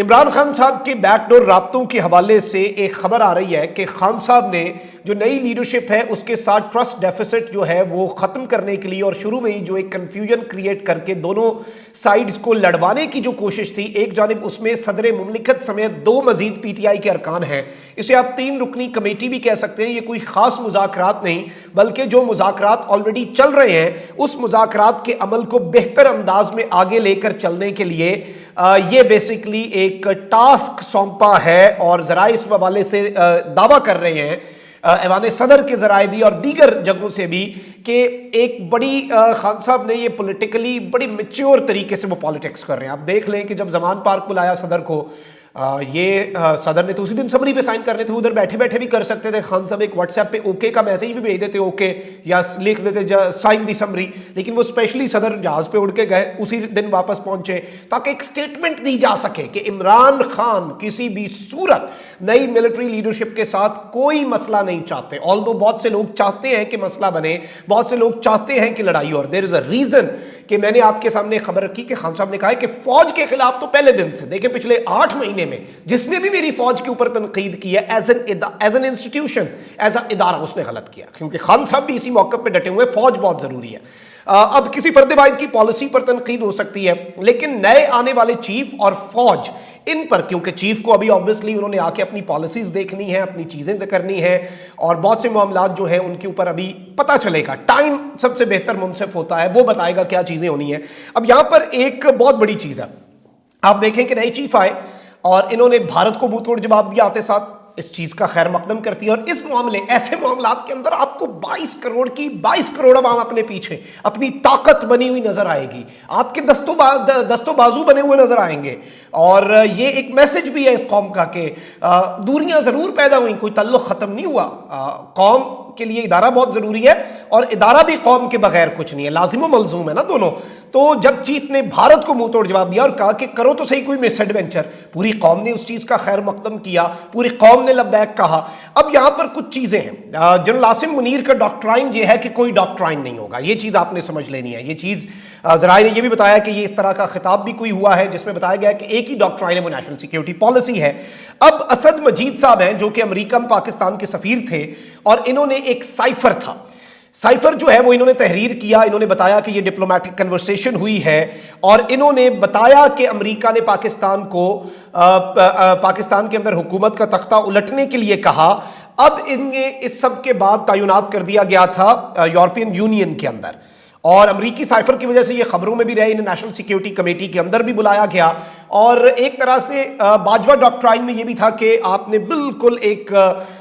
عمران خان صاحب کے back door رابطوں کے حوالے سے ایک خبر آ رہی ہے کہ خان صاحب نے جو نئی لیڈرشپ ہے اس کے ساتھ ٹرسٹ ڈیفیسٹ جو ہے وہ ختم کرنے کے لیے اور شروع میں ہی جو ایک کنفیوژن کریٹ کر کے دونوں سائیڈز کو لڑوانے کی جو کوشش تھی، ایک جانب اس میں صدر مملکت سمیت 2 مزید پی ٹی آئی کے ارکان ہیں، اسے آپ 3 رکنی کمیٹی بھی کہہ سکتے ہیں۔ یہ کوئی خاص مذاکرات نہیں بلکہ جو مذاکرات آلریڈی چل رہے ہیں اس مذاکرات کے عمل کو بہتر انداز میں آگے لے کر چلنے کے لیے یہ بیسیکلی ایک ٹاسک سونپا ہے، اور ذرائع اس حوالے سے دعویٰ کر رہے ہیں ایوان صدر کے ذرائع بھی اور دیگر جگہوں سے بھی کہ ایک بڑی خان صاحب نے یہ پولیٹیکلی بڑی میچیور طریقے سے وہ پالیٹکس کر رہے ہیں۔ آپ دیکھ لیں کہ جب زمان پارک بلایا صدر کو، یہ صدر نے تو اسی دن سمری پہ سائن کرنے تھے، ادھر بیٹھے بیٹھے بھی کر سکتے تھے، خان صاحب ایک واٹس ایپ پہ اوکے کا میسج بھی بھیج دیتے، اوکے یا لکھ دیتے سائن دی سمری، لیکن وہ اسپیشلی صدر جہاز پہ اڑ کے گئے، اسی دن واپس پہنچے تاکہ ایک سٹیٹمنٹ دی جا سکے کہ عمران خان کسی بھی صورت نئی ملٹری لیڈرشپ کے ساتھ کوئی مسئلہ نہیں چاہتے، آلدو بہت سے لوگ چاہتے ہیں کہ مسئلہ بنے، بہت سے لوگ چاہتے ہیں کہ لڑائی، اور دیر از اے ریزن کہ میں نے آپ کے سامنے خبر رکھی کہ خان صاحب نے کہا ہے کہ فوج کے خلاف تو پہلے دن سے، دیکھیں پچھلے 8 مہینے میں جس نے بھی میری فوج کے اوپر تنقید کی ہے as an institution, as a ادارہ، اس نے غلط کیا، کیونکہ خان صاحب بھی اسی موقع پہ ڈٹے ہوئے، فوج بہت ضروری ہے۔ اب کسی فرد واحد کی پالیسی پر تنقید ہو سکتی ہے، لیکن نئے آنے والے چیف اور فوج ان پر، کیونکہ چیف کو ابھی آبویسلی انہوں نے آ کے اپنی پالیسیز دیکھنی ہے، اپنی چیزیں کرنی ہے، اور بہت سے معاملات جو ہیں ان کے اوپر ابھی پتہ چلے گا، ٹائم سب سے بہتر منصف ہوتا ہے، وہ بتائے گا کیا چیزیں ہونی ہیں۔ اب یہاں پر ایک بہت بڑی چیز ہے، آپ دیکھیں کہ نئے چیف آئے اور انہوں نے بھارت کو منہ توڑ جواب دیا، آتے ساتھ اس چیز کا خیر مقدم کرتی ہے، اور اس معاملے ایسے معاملات کے اندر آپ کو 22 کروڑ عوام اپنے پیچھے اپنی طاقت بنی ہوئی نظر آئے گی، آپ کے دست و بازو بنے ہوئے نظر آئیں گے، اور یہ ایک میسج بھی ہے اس قوم کا کہ دوریاں ضرور پیدا ہوئیں، کوئی تعلق ختم نہیں ہوا، قوم کے لیے ادارہ بہت ضروری ہے، اور ادارہ بھی قوم کے بغیر کچھ نہیں ہے، لازم و ملزوم ہے نا دونوں۔ تو جب چیف نے بھارت کو منہ توڑ جواب دیا اور کہا کہ کرو تو صحیح کوئی مس ایڈونچر، پوری قوم نے اس چیز کا خیر مقدم کیا، پوری قوم نے لبیک کہا۔ اب یہاں پر کچھ چیزیں ہیں، جنرل عاصم منیر کا ڈاکٹرائن یہ ہے کہ کوئی ڈاکٹرائن نہیں ہوگا، یہ چیز آپ نے سمجھ لینی ہے، یہ چیز ذرائع نے یہ بھی بتایا کہ یہ اس طرح کا خطاب بھی کوئی ہوا ہے جس میں بتایا گیا کہ ایک ہی ڈاکٹرائن ہے، وہ نیشنل سیکیورٹی پالیسی ہے۔ اب اسد مجید صاحب ہیں جو کہ امریکہ میں پاکستان کے سفیر تھے، اور انہوں نے ایک سائفر تھا، سائفر جو ہے وہ انہوں نے تحریر کیا، انہوں نے بتایا کہ یہ ڈپلومیٹک کنورسیشن ہوئی ہے، اور انہوں نے بتایا کہ امریکہ نے پاکستان کو پاکستان کے اندر حکومت کا تختہ الٹنے کے لیے کہا۔ اب اس سب کے بعد تعینات کر دیا گیا تھا یورپین یونین کے اندر، اور امریکی سائفر کی وجہ سے یہ خبروں میں بھی رہے، انہیں نیشنل سیکیورٹی کمیٹی کے اندر بھی بلایا گیا، اور ایک طرح سے باجوہ ڈاکٹرائن میں یہ بھی تھا کہ آپ نے بالکل ایک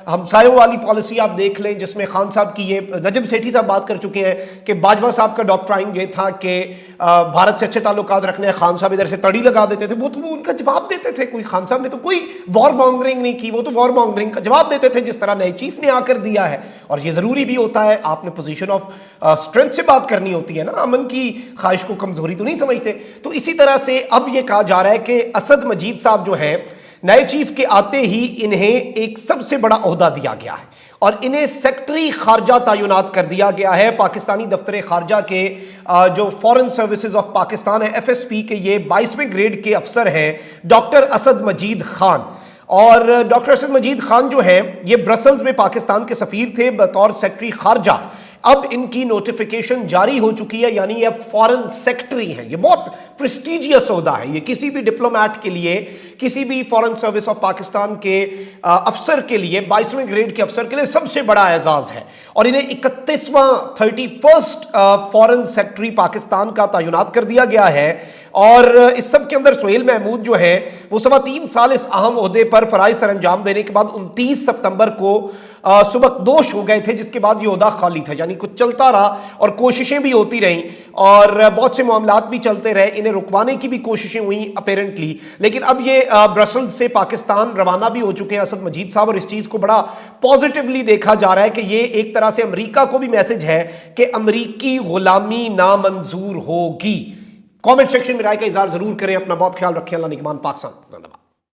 ہمسایوں والی پالیسی آپ دیکھ لیں، جس میں خان صاحب کی یہ نجم سیٹھی صاحب بات کر چکے ہیں کہ باجوہ صاحب کا ڈاکٹرائن یہ تھا کہ بھارت سے اچھے تعلقات رکھنے ہیں، خان صاحب ادھر سے تڑی لگا دیتے تھے، وہ تو ان کا جواب دیتے تھے، کوئی خان صاحب نے تو کوئی وار مانگرنگ نہیں کی، وہ تو وار مانگرنگ کا جواب دیتے تھے جس طرح نئے چیف نے آ کر دیا ہے، اور یہ ضروری بھی ہوتا ہے، آپ نے پوزیشن آف اسٹرینتھ سے بات کرنی ہوتی ہے نا، امن کی خواہش کو کمزوری تو نہیں سمجھتے۔ تو اسی طرح سے اب یہ کہا جا رہا ہے کہ اسد مجید صاحب جو ہیں نئے چیف کے آتے ہی انہیں ایک سب سے بڑا عہدہ دیا گیا ہے، اور انہیں سیکٹری خارجہ تعینات کر دیا گیا ہے۔ پاکستانی دفتر خارجہ کے جو فارن سروسز آف پاکستان ہے FSP کے یہ 22ویں گریڈ کے افسر ہیں ڈاکٹر اسد مجید خان، اور ڈاکٹر اسد مجید خان جو ہیں یہ برسلز میں پاکستان کے سفیر تھے بطور سیکٹری خارجہ، اب ان کی نوٹیفیکیشن جاری ہو چکی ہے، یعنی یہ اب فارن سیکٹری ہیں، یہ بہت پریسٹیجیس عہدہ ہے، یہ کسی بھی ڈپلومیٹ کے لیے، کسی بھی فارن سروس آف پاکستان کے افسر کے لیے، 22ویں گریڈ کے افسر کے لیے سب سے بڑا اعزاز ہے، اور انہیں 31واں فارن سیکٹری پاکستان کا تعینات کر دیا گیا ہے۔ اور اس سب کے اندر سہیل محمود جو ہیں وہ 3.25 سال اس اہم عہدے پر فرائض سر انجام دینے کے بعد 29 ستمبر کو سبکدوش ہو گئے تھے، جس کے بعد یہ عہدہ خالی تھا، یعنی کچھ چلتا رہا اور کوششیں بھی ہوتی رہیں اور بہت سے معاملات بھی چلتے رہے، انہیں رکوانے کی بھی کوششیں ہوئیں اپیرنٹلی، لیکن اب یہ برسلز سے پاکستان روانہ بھی ہو چکے ہیں اسد مجید صاحب، اور اس چیز کو بڑا پازیٹیولی دیکھا جا رہا ہے کہ یہ ایک طرح سے امریکہ کو بھی میسج ہے کہ امریکی غلامی نامنظور ہوگی۔ کامنٹ سیکشن میں رائے کا اظہار ضرور کریں، اپنا بہت خیال رکھیں، اللہ نگہبان، پاکستان۔